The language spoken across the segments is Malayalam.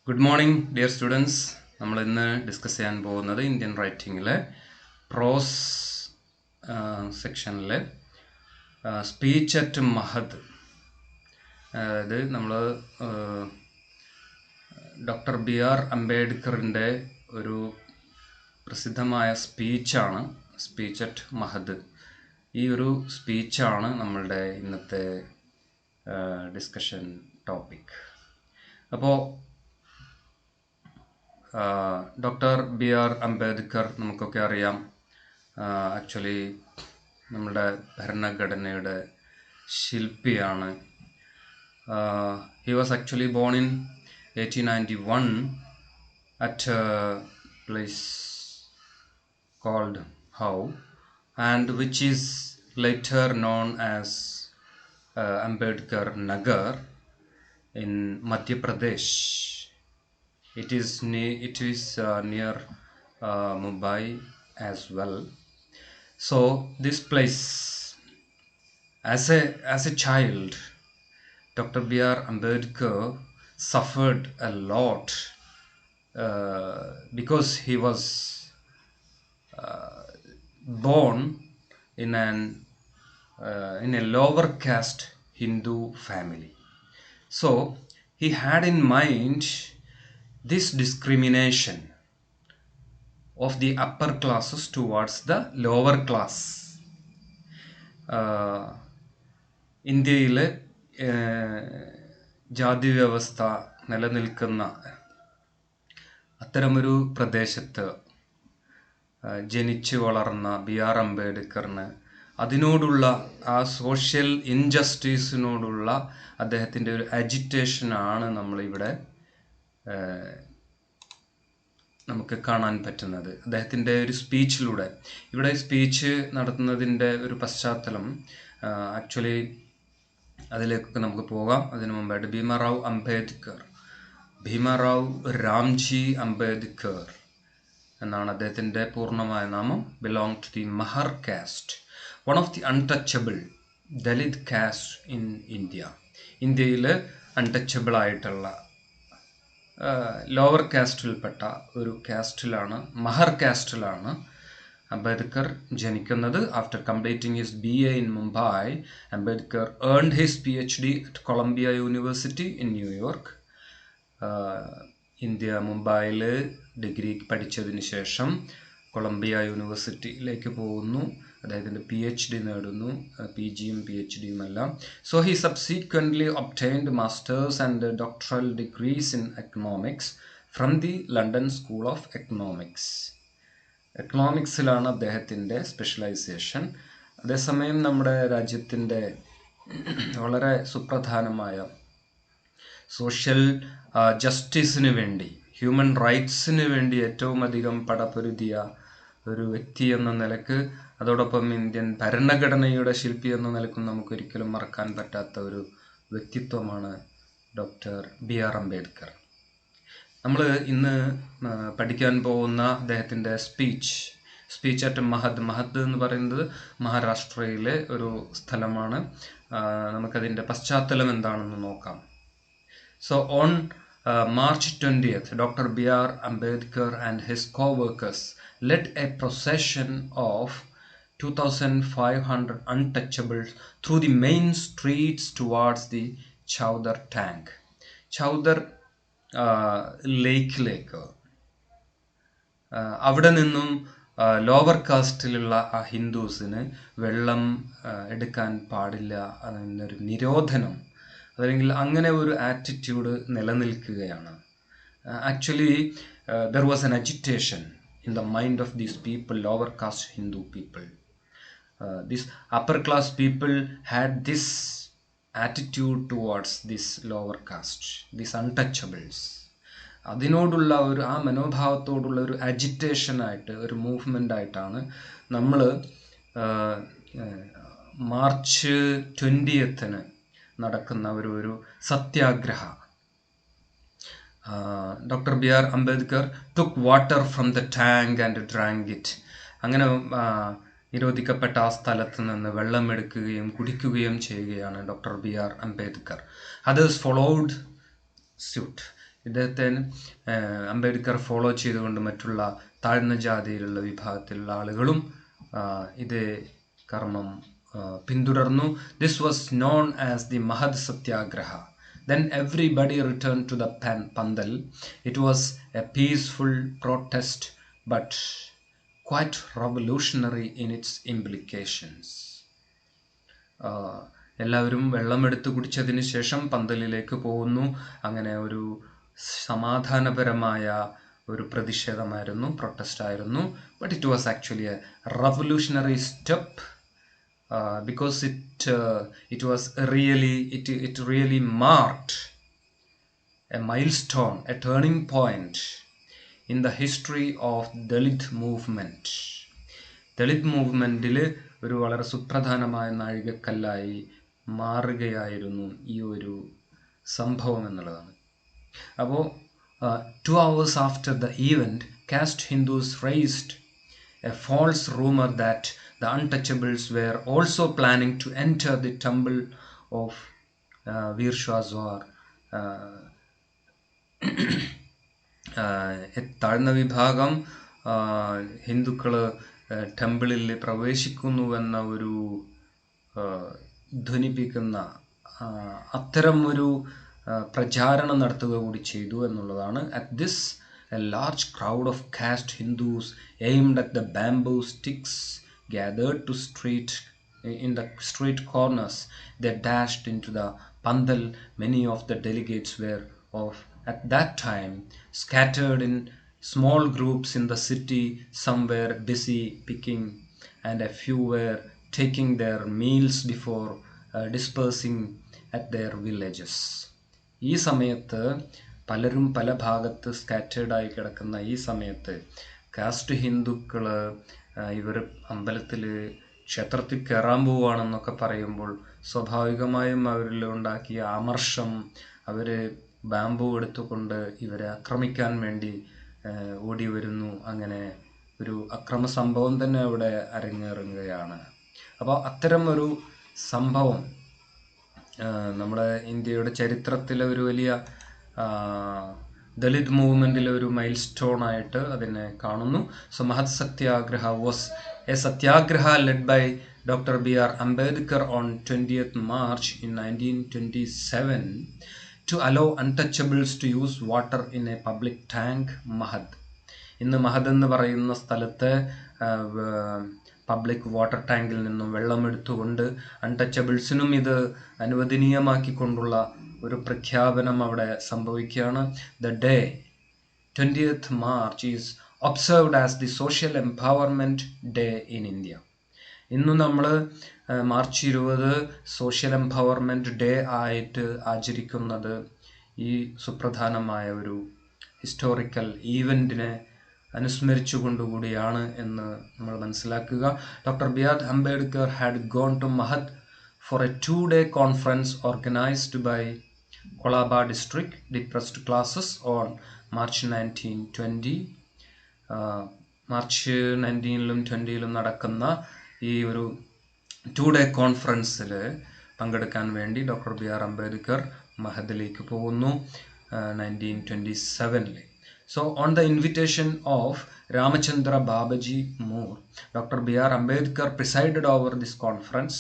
Good morning dear students. നമ്മൾ ഇന്ന് ഡിസ്കസ് ചെയ്യാൻ പോകുന്നത് ഇന്ത്യൻ റൈറ്റിങ്ങിലെ പ്രോസ് സെക്ഷനിലെ സ്പീച്ച് അറ്റ് മഹദ്. അതായത് നമ്മൾ ഡോക്ടർ ബി ആർ അംബേദ്കറിൻ്റെ ഒരു പ്രസിദ്ധമായ സ്പീച്ചാണ് സ്പീച്ച് അറ്റ് മഹദ്. ഈ ഒരു സ്പീച്ചാണ് നമ്മളുടെ ഇന്നത്തെ ഡിസ്കഷൻ ടോപ്പിക്. അപ്പോൾ ഡോക്ടർ ബി ആർ അംബേദ്കർ നമുക്കൊക്കെ അറിയാം, ആക്ച്വലി നമ്മുടെ ഭരണഘടനയുടെ ശില്പിയാണ്. He was actually born in 1891 at a place called How, and which is later known as Ambedkar Nagar in Madhya Pradesh. It is near Mumbai as well. So this place, as a child, Dr. B.R. Ambedkar suffered a lot because he was born in a lower caste Hindu family. So he had in mind this discrimination of the upper classes towards the lower class. ഇന്ത്യയിലെ ജാതി വ്യവസ്ഥ നിലനിൽക്കുന്ന അത്തരമൊരു പ്രദേശത്ത് ജനിച്ചു വളർന്ന ബി ആർ അംബേദ്കറിന് അതിനോടുള്ള ആ സോഷ്യൽ ഇൻജസ്റ്റിസിനോടുള്ള അദ്ദേഹത്തിൻ്റെ ഒരു അജിറ്റേഷനാണ് നമ്മളിവിടെ നമുക്ക് കാണാൻ പറ്റുന്നത് അദ്ദേഹത്തിൻ്റെ ഒരു സ്പീച്ചിലൂടെ. ഇവിടെ സ്പീച്ച് നടത്തുന്നതിൻ്റെ ഒരു പശ്ചാത്തലം ആക്ച്വലി അതിലേക്കൊക്കെ നമുക്ക് പോകാം. അതിനു മുമ്പായിട്ട് ഭീമറാവ് രാംജി അംബേദ്കർ എന്നാണ് അദ്ദേഹത്തിൻ്റെ പൂർണ്ണമായ നാമം. Belong to the Mahar caste, one of the untouchable Dalit caste in India. ഇന്ത്യയിൽ അൺടച്ചബിൾ ആയിട്ടുള്ള ലോവർ കാസ്റ്റിൽപ്പെട്ട ഒരു കാസ്റ്റിലാണ്, മഹർ കാസ്റ്റിലാണ് അംബേദ്കർ ജനിക്കുന്നത്. After completing his BA in Mumbai, Ambedkar earned his PhD at Columbia University in New York. മുംബൈയിൽ ഡിഗ്രി പഠിച്ചതിന് ശേഷം കൊളംബിയ യൂണിവേഴ്സിറ്റിയിലേക്ക് പോകുന്നു. അദ്ദേഹത്തിൻ്റെ PhD നേടുന്നു, PGയും PhDയും എല്ലാം. So he subsequently obtained masters and doctoral degrees in economics from the London school of എക്കണോമിക്സിലാണ് അദ്ദേഹത്തിൻ്റെ സ്പെഷ്യലൈസേഷൻ. അതേസമയം നമ്മുടെ രാജ്യത്തിൻ്റെ വളരെ സുപ്രധാനമായ സോഷ്യൽ ജസ്റ്റിസിന് വേണ്ടി, ഹ്യൂമൻ റൈറ്റ്സിന് വേണ്ടി ഏറ്റവും അധികം പടപൊരുതിയ ഒരു വ്യക്തി എന്ന നിലക്ക്, അതോടൊപ്പം ഇന്ത്യൻ ഭരണഘടനയുടെ ശില്പി എന്ന നിലക്കും നമുക്കൊരിക്കലും മറക്കാൻ പറ്റാത്ത ഒരു വ്യക്തിത്വമാണ് ഡോക്ടർ ബി ആർ അംബേദ്കർ. നമ്മൾ ഇന്ന് പഠിക്കാൻ പോകുന്ന അദ്ദേഹത്തിൻ്റെ സ്പീച്ച് അറ്റ് മഹദ് എന്ന് പറയുന്നത് മഹാരാഷ്ട്രയിലെ ഒരു സ്ഥലമാണ്. നമുക്കതിൻ്റെ പശ്ചാത്തലം എന്താണെന്ന് നോക്കാം. So on March 20th, Dr. B.R. Ambedkar and his co-workers led a procession of 2,500 untouchables through the main streets towards the Chowdar tank. ചൗദർ ലേക്കിലേക്ക്, അവിടെ നിന്നും ലോവർ കാസ്റ്റിലുള്ള ആ ഹിന്ദുസിന് വെള്ളം എടുക്കാൻ പാടില്ല എന്നൊരു നിരോധനം, അല്ലെങ്കിൽ അങ്ങനെ ഒരു ആറ്റിറ്റ്യൂഡ് നിലനിൽക്കുകയാണ്. Actually there was an agitation in the mind of these people, lower cast Hindu people. These upper class people had this attitude towards this lower cast, these Untouchables. അതിനോടുള്ള ആ മനോഭാവത്തോടുള്ള ഒരു അജിറ്റേഷനായിട്ട്, ഒരു മൂവ്മെൻ്റായിട്ടാണ് നമ്മൾ മാർച്ച് 20th നടക്കുന്ന ഒരു satyagraha. Doctor B R Ambedkar took water from the tank and drank it. അങ്ങനെ നിരോധിക്കപ്പെട്ട ആ സ്ഥലത്ത് നിന്ന് വെള്ളം എടുക്കുകയും കുടിക്കുകയും ചെയ്യുകയാണ് doctor B R Ambedkar. Others followed suit. ഇദ്ദേഹത്തെ അംബേദ്കർ ഫോളോ ചെയ്തുകൊണ്ട് മറ്റുള്ള താഴ്ന്ന ജാതിയിലുള്ള വിഭാഗത്തിലുള്ള ആളുകളും ഇതേ കർമ്മം പിന്തുടർന്നു. This was known as the Mahad satyagraha. Then everybody returned to the Pandal. It was a peaceful protest but quite revolutionary in its implications. എല്ലാവരും വെള്ളമെടുത്ത് കുടിച്ചതിന് ശേഷം പന്തലിലേക്ക് പോകുന്നു. അങ്ങനെ ഒരു സമാധാനപരമായ ഒരു പ്രതിഷേധമായിരുന്നു, പ്രൊട്ടസ്റ്റ് ആയിരുന്നു. But it was actually A revolutionary step because it was really it really marked a milestone, a turning point in the history of Dalit movement. Dalit മൂവ്മെൻറ്റിൽ ഒരു വളരെ സുപ്രധാനമായ നാഴികക്കല്ലായി മാറുകയായിരുന്നു ഈ ഒരു സംഭവം എന്നുള്ളതാണ്. അപ്പോൾ 2 hours after the event, caste Hindus raised a false rumor that the untouchables were also planning to enter the temple of Veer Shah Zwar. താഴ്ന്ന വിഭാഗം ഹിന്ദുക്കൾ ടെമ്പിളിൽ പ്രവേശിക്കുന്നുവെന്ന ഒരു ധ്വനിപ്പിക്കുന്ന അത്തരം ഒരു പ്രചാരണം നടത്തുക കൂടി ചെയ്തു എന്നുള്ളതാണ്. At this a large crowd of caste Hindus aimed at the bamboo sticks gathered in the street corners. They dashed into the Pandal. Many of the delegates were at that time scattered in small groups in the city. Some were busy picking and a few were taking their meals before dispersing at their villages. ഈ സമയത്ത് പലരും പല ഭാഗത്ത് സ്കാറ്റേർഡായി കിടക്കുന്ന ഈ സമയത്ത് കാസ്റ്റ് ഹിന്ദുക്കൾ ഇവർ അമ്പലത്തിൽ ക്ഷേത്രത്തിൽ കയറാൻ പോവുകയാണെന്നൊക്കെ പറയുമ്പോൾ സ്വാഭാവികമായും അവരിൽ ഉണ്ടാക്കിയ ആമർഷം, അവർ ബാമ്പു എടുത്തുകൊണ്ട് ഇവരെ ആക്രമിക്കാൻ വേണ്ടി ഓടി വരുന്നു. അങ്ങനെ ഒരു അക്രമ സംഭവം തന്നെ അവിടെ അരങ്ങേറുകയാണ്. അപ്പോൾ അത്തരം ഒരു സംഭവം നമ്മുടെ ഇന്ത്യയുടെ ചരിത്രത്തിലെ ഒരു വലിയ ദളിത് മൂവ്മെൻറ്റിലെ ഒരു മൈൽ സ്റ്റോൺ ആയിട്ട് അതിനെ കാണുന്നു. So Mahad satyagraha was a satyagraha led by Dr. B.R. Ambedkar on 20th March in 1927 to allow untouchables to use water in a public tank, Mahad. ഇന്ന് മഹദ് എന്ന് പറയുന്ന സ്ഥലത്ത് പബ്ലിക് വാട്ടർ ടാങ്കിൽ നിന്നും വെള്ളമെടുത്തുകൊണ്ട് അൺടച്ചബിൾസിനും ഇത് അനുവദനീയമാക്കിക്കൊണ്ടുള്ള ഒരു പ്രഖ്യാപനം അവിടെ സംഭവിക്കുകയാണ്. The day 20th March is observed as the social empowerment day in India. ഇന്ന് നമ്മൾ മാർച്ച് 20 സോഷ്യൽ എംപവർമെൻറ്റ് ഡേ ആയിട്ട് ആചരിക്കുന്നത് ഈ സുപ്രധാനമായ ഒരു ഹിസ്റ്റോറിക്കൽ ഈവൻറ്റിനെ അനുസ്മരിച്ചുകൊണ്ടുകൂടിയാണ് എന്ന് നമ്മൾ മനസ്സിലാക്കുക. Doctor B.R. Ambedkar had gone to Mahad for a 2-day conference organized by Kolaba district depressed classes on March 1920. March 19ലും 20ലും നടക്കുന്ന ഈ ഒരു 2-day കോൺഫറൻസിൽ പങ്കെടുക്കാൻ വേണ്ടി ഡോക്ടർ B.R. അംബേദ്കർ മഹദിലേക്ക് പോകുന്നു 1927. So on the invitation of Ramachandra Babaji Moore, Dr. B.R. Ambedkar presided over this conference.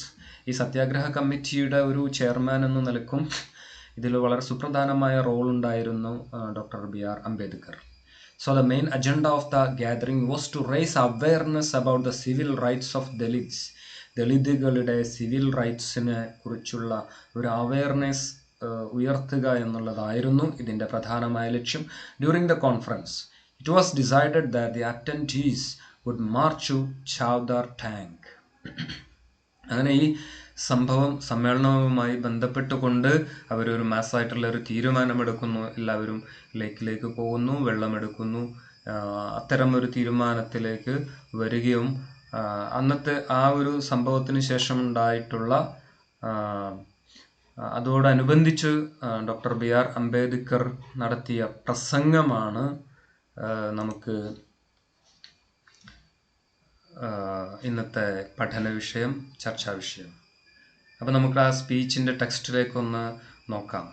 ഈ സത്യാഗ്രഹ കമ്മിറ്റിയുടെ ഒരു ചെയർമാൻ എന്ന നിലക്കും ഇതിൽ വളരെ സുപ്രധാനമായ റോൾ ഉണ്ടായിരുന്നു doctor B.R. Ambedkar. So the main agenda of the gathering was to raise awareness about the civil rights of Dalits. ദളിതുകളുടെ സിവിൽ റൈറ്റ്സിനെ കുറിച്ചുള്ള ഒരു അവയർനെസ് ഉയർത്തുക എന്നുള്ളതായിരുന്നു ഇതിൻ്റെ പ്രധാനമായ ലക്ഷ്യം. During the conference it was decided that the attendees would march to Chavdar tank. അങ്ങനെ ഈ സമ്മേളനവുമായി ബന്ധപ്പെട്ടുകൊണ്ട് അവരൊരു മാസ്സായിട്ടുള്ള ഒരു തീരുമാനമെടുക്കുന്നു. എല്ലാവരും ലേക്കിലേക്ക് പോകുന്നു, വെള്ളമെടുക്കുന്നു. അത്തരം ഒരു തീരുമാനത്തിലേക്ക് വരികയും അന്നത്തെ ആ ഒരു സംഭവത്തിന് ശേഷം ഉണ്ടായിട്ടുള്ള അതോടനുബന്ധിച്ച് ഡോക്ടർ B.R. അംബേദ്കർ നടത്തിയ പ്രസംഗമാണ് നമുക്ക് ഇന്നത്തെ പഠന വിഷയം, ചർച്ചാ വിഷയം. അപ്പോൾ നമുക്ക് ആ സ്പീച്ചിൻ്റെ ടെക്സ്റ്റിലേക്കൊന്ന് നോക്കാം.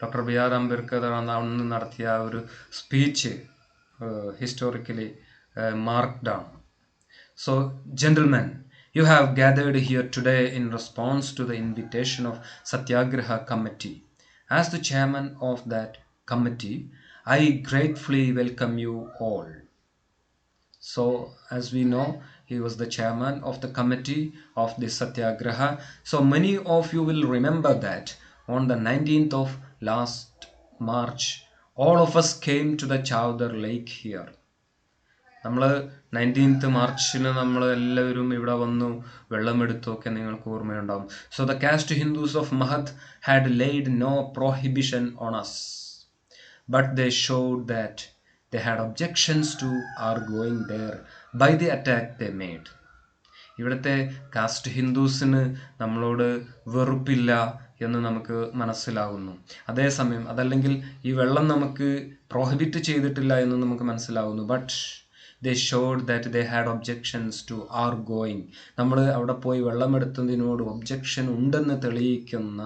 ഡോക്ടർ ബി ആർ അംബേദ്കർ അന്ന് നടത്തിയ ഒരു സ്പീച്ച് ഹിസ്റ്റോറിക്കലി മാർക്ക്ഡ് ആണ്. So, gentlemen, you have gathered here today in response to the invitation of Satyagraha Committee. As the chairman of that committee, I gratefully welcome you all. So, as we know, he was the chairman of the committee of the Satyagraha. So, many of you will remember that on the 19th of last March, all of us came to the Chowdar Lake here. നമ്മൾ 19th മാർച്ചിന് നമ്മൾ എല്ലാവരും ഇവിടെ വന്നു വെള്ളമെടുത്തൊക്കെ നിങ്ങൾക്ക് ഓർമ്മയുണ്ടാവും. So the caste Hindus of Mahad had laid no prohibition on us, but they showed that they had objections to our going there by the attack they made. ഇവിടുത്തെ കാസ്റ്റ് ഹിന്ദുസിന് നമ്മളോട് വെറുപ്പില്ല എന്ന് നമുക്ക് മനസ്സിലാവുന്നു. അതേസമയം അതല്ലെങ്കിൽ ഈ വെള്ളം നമുക്ക് പ്രോഹിബിറ്റ് ചെയ്തിട്ടില്ല എന്ന് നമുക്ക് മനസ്സിലാവുന്നു. But they showed that they had objections to our going. നമ്മൾ അവിടെ പോയി വെള്ളമെടുത്തതിനോട് ഒബ്ജക്ഷൻ ഉണ്ടെന്ന് തെളിയിക്കുന്ന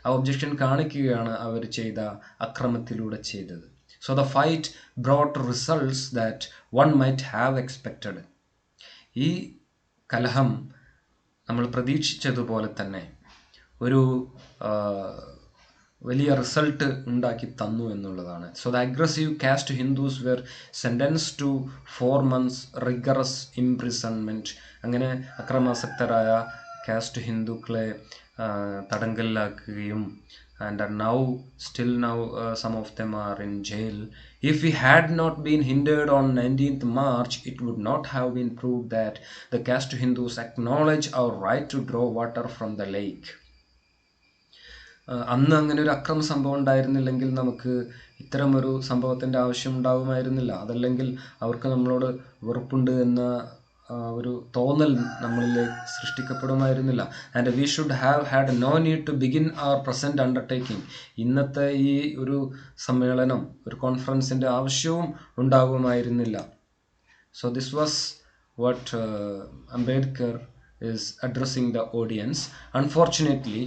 ആ ഒബ്ജക്ഷൻ കാണിക്കുകയാണ് അവർ ചെയ്ത അക്രമത്തിലൂടെ ചെയ്തത്. So the fight brought results that one might have expected. ഈ കലഹം നമ്മൾ പ്രതീക്ഷിച്ചതുപോലെ തന്നെ ഒരു വലിയ റിസൾട്ട് ഉണ്ടാക്കി തന്നു എന്നുള്ളതാണ്. So the aggressive caste Hindus were sentence to 4 months rigorous imprisonment. അങ്ങനെ അക്രമാസക്തരായ കാസ്റ്റ് ഹിന്ദുക്കളെ തടങ്കലിലാക്കുകയും and still now some of them are in jail. If we had not been hindered on 19th March, it would not have been proved that the caste Hindus acknowledge our right to draw water from the lake. അന്ന് അങ്ങനെ ഒരു അക്രമ സംഭവം ഉണ്ടായിരുന്നില്ലെങ്കിൽ നമുക്ക് ഇത്തരമൊരു സംഭവത്തിൻ്റെ ആവശ്യം ഉണ്ടാവുമായിരുന്നില്ല. അതല്ലെങ്കിൽ അവർക്ക് നമ്മളോട് വെറുപ്പുണ്ട് എന്ന ഒരു തോന്നൽ നമ്മളിലേക്ക് സൃഷ്ടിക്കപ്പെടുമായിരുന്നില്ല. And we should have had no need to begin our present undertaking. ഇന്നത്തെ ഈ ഒരു സമ്മേളനം, ഒരു കോൺഫറൻസിൻ്റെ ആവശ്യവും ഉണ്ടാകുമായിരുന്നില്ല. So this was what Ambedkar is addressing the audience. Unfortunately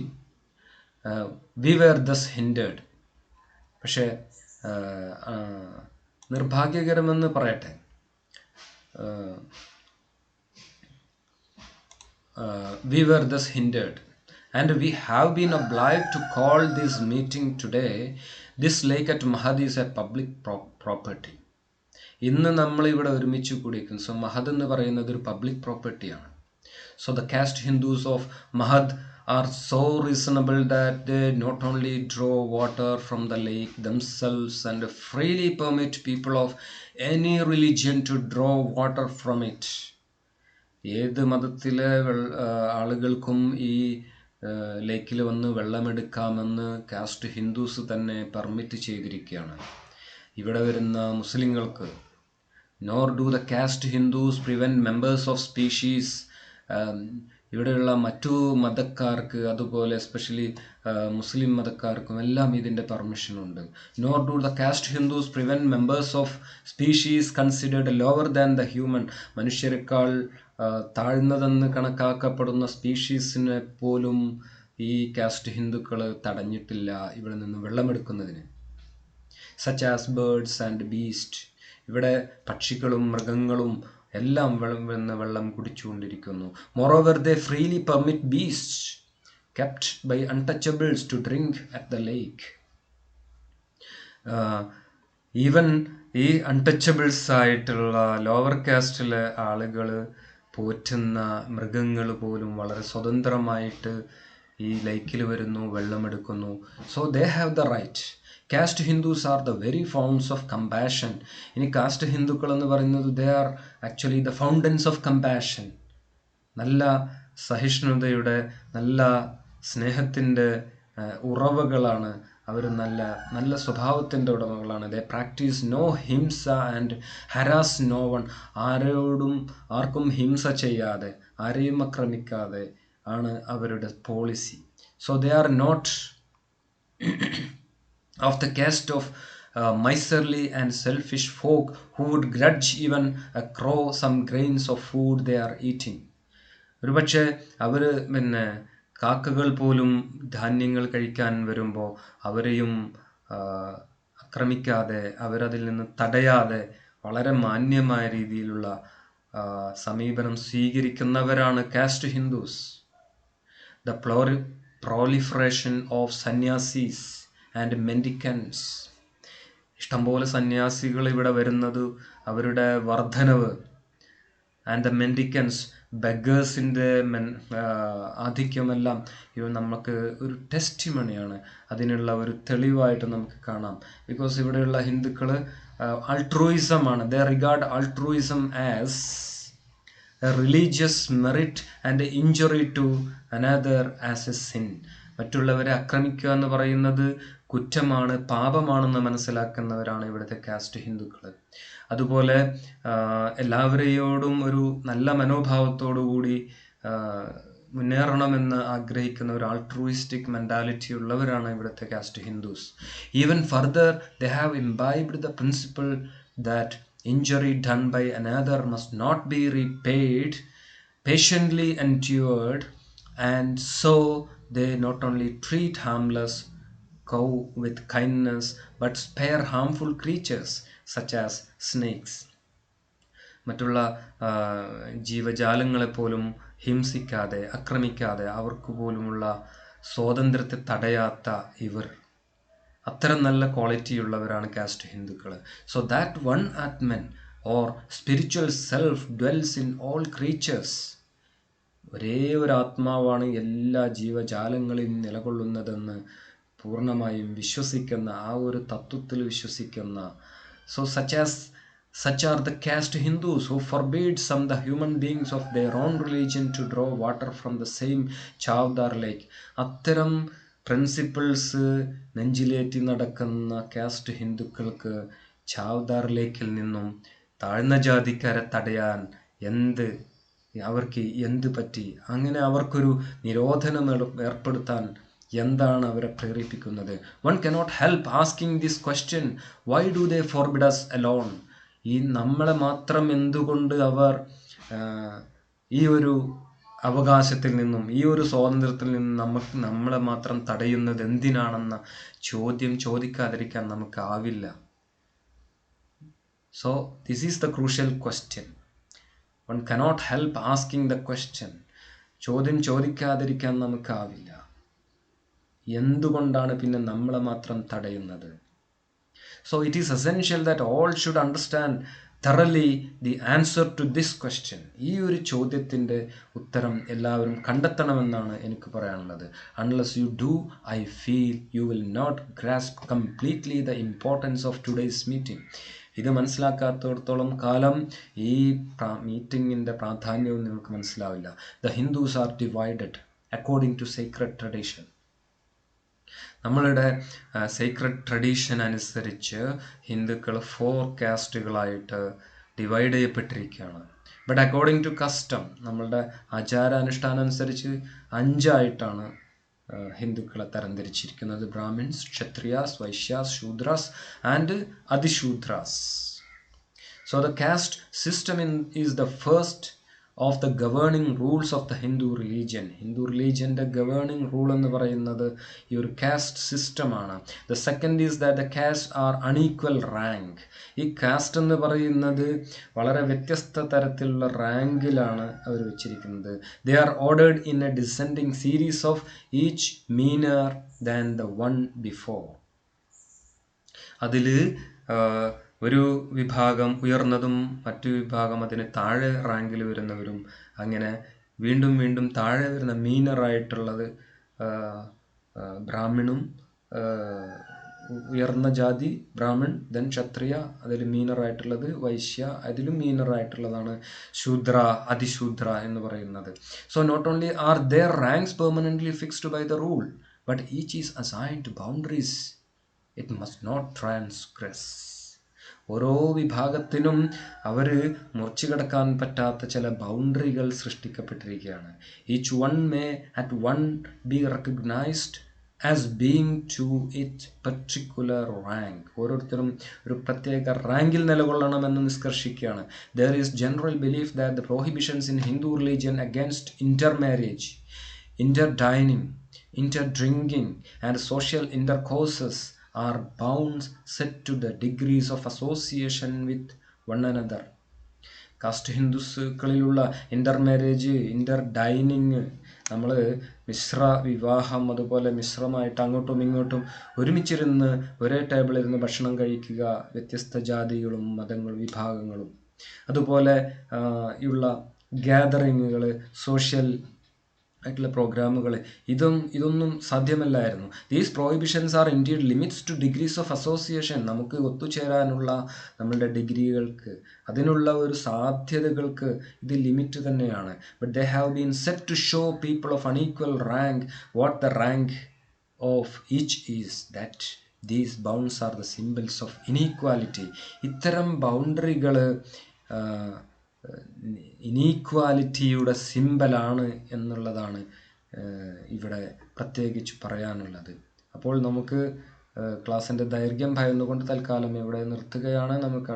we were thus hindered. പക്ഷേ നിർഭാഗ്യകരമെന്ന് പറയട്ടെ, we were thus hindered and we have been obliged to call this meeting today. This lake at Mahad is a public property. ഇന്ന് നമ്മളിവിടെ ഒരുമിച്ച് കൂടിയിരിക്കുന്നു. സോ മഹദ് എന്ന് പറയുന്നത് ഒരു പബ്ലിക് പ്രോപ്പർട്ടിയാണ്. So the caste Hindus of Mahad are so reasonable that they not only draw water from the lake themselves and freely permit people of any religion to draw water from it. ഏത് മതത്തിലെ ആളുകൾക്കും ഈ ലേക്കിൽ വന്ന് വെള്ളമെടുക്കാമെന്ന് കാസ്റ്റ് ഹിന്ദുസ് തന്നെ പെർമിറ്റ് ചെയ്തിരിക്കുകയാണ്. ഇവിടെ വരുന്ന മുസ്ലിങ്ങൾക്ക് nor do the caste Hindus prevent members of species. ഇവിടെയുള്ള മറ്റു മതക്കാർക്ക്, അതുപോലെ എസ്പെഷ്യലി മുസ്ലിം മതക്കാർക്കും എല്ലാം ഇതിൻ്റെ പെർമിഷനുണ്ട്. Nor do the caste Hindus prevent members of species considered lower than the human. മനുഷ്യരെക്കാൾ താഴ്ന്നതെന്ന് കണക്കാക്കപ്പെടുന്ന സ്പീഷീസിനെ പോലും ഈ കാസ്റ്റ് ഹിന്ദുക്കൾ തടഞ്ഞിട്ടില്ല ഇവിടെ നിന്ന് വെള്ളമെടുക്കുന്നതിന്. Such as birds and beast. ഇവിടെ പക്ഷികളും മൃഗങ്ങളും എല്ലാം വെള്ളം കുടിച്ചുകൊണ്ടിരിക്കുന്നു. Moreover they freely permit beasts kept by untouchables to drink at the lake. Even ഈ അൺടച്ചബിൾസ് ആയിട്ടുള്ള ലോവർ കാസ്റ്റിലെ ആളുകൾ പോറ്റുന്ന മൃഗങ്ങൾ പോലും വളരെ സ്വതന്ത്രമായിട്ട് ഈ ലേക്കിൽ വരുന്നു, വെള്ളമെടുക്കുന്നു. So they have the right. Caste Hindus are the very founts of compassion. ഇനി കാസ്റ്റ് ഹിന്ദുക്കൾ എന്ന് പറയുന്നത് they are actually the fountains of compassion. നല്ല സഹിഷ്ണുതയുടെ, നല്ല സ്നേഹത്തിൻ്റെ ഉറവകളാണ് അവർ. നല്ല സ്വഭാവത്തിൻ്റെ ഉടമകളാണ്. They practise no himsa and harass no one. ആർക്കും ഹിംസ ചെയ്യാതെ, ആരെയും ആക്രമിക്കാതെ ആണ് അവരുടെ policy. So they are not of the caste of miserly and selfish folk who would grudge even a crow some grains of food they are eating. ഒരുപക്ഷെ അവർ കാക്കകൾ പോലും ധാന്യങ്ങൾ കഴിക്കാൻ വരുമ്പോൾ അവരെയും ആക്രമിക്കാതെ, അവരതിൽ നിന്ന് തടയാതെ വളരെ മാന്യമായ രീതിയിലുള്ള സമീപനം സ്വീകരിക്കുന്നവരാണ് caste Hindus. The proliferation of sannyasis and mendicants. ഇഷ്ടംപോലെ സന്യാസികൾ ഇവിടെ വരുന്നത്, അവരുടെ വർധനവ്, ആൻഡ് ദ മെൻഡിക്കൻസ്, ബെഗേഴ്സിൻ്റെ ആധിക്യമെല്ലാം ഇവ നമുക്ക് ഒരു ടെസ്റ്റിമണിയാണ്, അതിനുള്ള ഒരു തെളിവായിട്ട് നമുക്ക് കാണാം. ബിക്കോസ് ഇവിടെയുള്ള ഹിന്ദുക്കൾ അൾട്രൂയിസമാണ്. They regard altruism as a religious merit and injury to another as a sin. മറ്റുള്ളവരെ ആക്രമിക്കുക എന്ന് പറയുന്നത് കുറ്റമാണ്, പാപമാണെന്ന് മനസ്സിലാക്കുന്നവരാണ് ഇവിടുത്തെ കാസ്റ്റ് ഹിന്ദുക്കൾ. അതുപോലെ എല്ലാവരെയോടും ഒരു നല്ല മനോഭാവത്തോടു കൂടി മുന്നേറണമെന്ന് ആഗ്രഹിക്കുന്ന ഒരു ആൾട്രൂയിസ്റ്റിക് മെൻറ്റാലിറ്റി ഉള്ളവരാണ് ഇവിടുത്തെ caste Hindus. Even further they have imbibed the principle that injury done by another must not be repaid, patiently endured, and so they not only treat harmless cow with kindness but spare harmful creatures such as snakes. മറ്റുള്ള ജീവജാലങ്ങളെപ്പോലും ഹിംസിക്കാതെ, ആക്രമിക്കാതെ, അവർക്ക് പോലുമുള്ള സ്വാതന്ത്ര്യത്തെ തടയാത്ത ഇവർ അത്തരം നല്ല ക്വാളിറ്റി ഉള്ളവരാണ് കാസ്റ്റ് ഹിന്ദുക്കൾ. So that one atman or spiritual self dwells in all creatures. ഒരേ ഒരു ആത്മാവാണ് എല്ലാ ജീവജാലങ്ങളിലും നിലകൊള്ളുന്നതെന്ന് പൂർണ്ണമായും വിശ്വസിക്കുന്ന, ആ ഒരു തത്വത്തിൽ വിശ്വസിക്കുന്ന, so such are the caste Hindus who forbid some the human beings of their own religion to draw water from the same Chavdar lake. അത്തരം പ്രിൻസിപ്പിൾസ് നെഞ്ചിലേറ്റി നടക്കുന്ന കാസ്റ്റ് ഹിന്ദുക്കൾക്ക് ചാവ്ദാർ ലേക്കിൽ നിന്നും താഴ്ന്ന ജാതിക്കാരെ തടയാൻ അവർക്ക് എന്ത് പറ്റി? അങ്ങനെ അവർക്കൊരു നിരോധനം ഏർപ്പെടുത്താൻ എന്താണ് അവരെ പ്രേരിപ്പിക്കുന്നത്? One cannot help asking this question, why do they forbid us alone? ഈ നമ്മളെ മാത്രം എന്തുകൊണ്ട് അവർ ഈ ഒരു അവകാശത്തിൽ നിന്നും, ഈ ഒരു സ്വാതന്ത്ര്യത്തിൽ നിന്നും നമ്മളെ മാത്രം തടയുന്നത് എന്തിനാണെന്ന ചോദ്യം ചോദിക്കാതിരിക്കാൻ നമുക്കാവില്ല. So this is the crucial question. One cannot help asking the question. ചോദ്യം ചോദിക്കാതിരിക്കാൻ നമുക്കാവില്ല. എന്തുകൊണ്ടാണ് പിന്നെ നമ്മളെ മാത്രം തടയുന്നത്? So it is essential that all should understand thoroughly the answer to this question. ഈ ഒരു ചോദ്യത്തിൻ്റെ ഉത്തരം എല്ലാവരും കണ്ടെത്തണമെന്നാണ് എനിക്ക് പറയാനുള്ളത്. Unless you do, I feel you will not grasp completely the importance of today's meeting. ഇത് മനസ്സിലാക്കാത്തിടത്തോളം കാലം ഈ മീറ്റിങ്ങിൻ്റെ പ്രാധാന്യവും നിങ്ങൾക്ക് മനസ്സിലാവില്ല. The Hindus are divided according to sacred tradition. നമ്മളുടെ സീക്രട്ട് ട്രഡീഷൻ അനുസരിച്ച് ഹിന്ദുക്കൾ 4 കാസ്റ്റുകളായിട്ട് ഡിവൈഡ് ചെയ്യപ്പെട്ടിരിക്കുകയാണ്. ബട്ട് അക്കോർഡിംഗ് ടു കസ്റ്റം, നമ്മളുടെ ആചാരാനുഷ്ഠാനം അനുസരിച്ച് 5 ആയിട്ടാണ് ഹിന്ദുക്കളെ തരംതിരിച്ചിരിക്കുന്നത്. Brahmins, Kshatriyas, Vaishyas, Shudras and Atishudras. So the caste system is the first of the governing rules of the Hindu religion. Hindu റിലീജിയൻ്റെ ഗവേണിംഗ് റൂൾ എന്ന് പറയുന്നത് ഈ ഒരു കാസ്റ്റ് സിസ്റ്റമാണ്. The second is that the caste are unequal rank. ഈ കാസ്റ്റ് എന്ന് പറയുന്നത് വളരെ വ്യത്യസ്ത തരത്തിലുള്ള റാങ്കിലാണ് അവർ വെച്ചിരിക്കുന്നത്. They are ordered in a descending series of each meaner than the one before. അതിൽ ഒരു വിഭാഗം ഉയർന്നതും മറ്റു വിഭാഗം അതിന് താഴെ റാങ്കിൽ വരുന്നവരും, അങ്ങനെ വീണ്ടും വീണ്ടും താഴെ വരുന്ന മീനറായിട്ടുള്ളത് ബ്രാഹ്മണും, ഉയർന്ന ജാതി ബ്രാഹ്മൺ, ദെൻ ക്ഷത്രിയ, അതിൽ മീനറായിട്ടുള്ളത് വൈശ്യ, അതിലും മീനറായിട്ടുള്ളതാണ് ശൂദ്ര, അതിശൂദ്ര എന്ന് പറയുന്നത്. So not only are their ranks permanently fixed by the rule, but each is assigned boundaries it must not transgress. ഓരോ വിഭാഗത്തിനും അവർ മുറിച്ചു കടക്കാൻ പറ്റാത്ത ചില ബൗണ്ടറികൾ സൃഷ്ടിക്കപ്പെട്ടിരിക്കുകയാണ്. Each one may at one be recognised as being to it particular rank. ഓരോരുത്തരും ഒരു പ്രത്യേക റാങ്കിൽ നിലകൊള്ളണമെന്ന് നിഷ്കർഷിക്കുകയാണ്. There is general belief that the prohibitions in Hindu religion against intermarriage, interdrining, interdrinking and social intercourses are bounds set to the degrees of association with one another. Caste ഹിന്ദുസുക്കളിലുള്ള ഇൻ്റർമാരേജ്, ഇൻ്റർ ഡൈനിങ്, നമ്മൾ മിശ്ര വിവാഹം, അതുപോലെ മിശ്രമായിട്ട് അങ്ങോട്ടും ഇങ്ങോട്ടും ഒരുമിച്ചിരുന്ന് ഒരേ ടേബിളിരുന്ന് ഭക്ഷണം കഴിക്കുക, വ്യത്യസ്ത ജാതികളും മതങ്ങളും വിഭാഗങ്ങളും, അതുപോലെ ഉള്ള ഗ്യാതറിങ്ങുകൾ, സോഷ്യൽ ആയിട്ടുള്ള പ്രോഗ്രാമുകൾ, ഇതൊന്നും സാധ്യമല്ലായിരുന്നു. These prohibitions are indeed limits to degrees of association. നമുക്ക് ഒത്തുചേരാനുള്ള നമ്മളുടെ ഡിഗ്രികൾക്ക്, അതിനുള്ള ഒരു സാധ്യതകൾക്ക് ഇത് ലിമിറ്റ് തന്നെയാണ്. But they have been set to show people of unequal rank what the rank of each is, that these bounds are the symbols of inequality. ഇത്തരം ബൗണ്ടറികൾ ഇനീക്വാലിറ്റിയുടെ സിമ്പലാണ് എന്നുള്ളതാണ് ഇവിടെ പ്രത്യേകിച്ച് പറയാനുള്ളത്. അപ്പോൾ നമുക്ക് ക്ലാസ്സിൻ്റെ ദൈർഘ്യം ഭയന്നുകൊണ്ട് തൽക്കാലം ഇവിടെ നിർത്തുകയാണ്. നമുക്ക്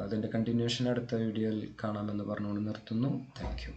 അതിൻ്റെ കണ്ടിന്യൂഷൻ അടുത്ത വീഡിയോയിൽ കാണാമെന്ന് പറഞ്ഞുകൊണ്ട് നിർത്തുന്നു. Thank you.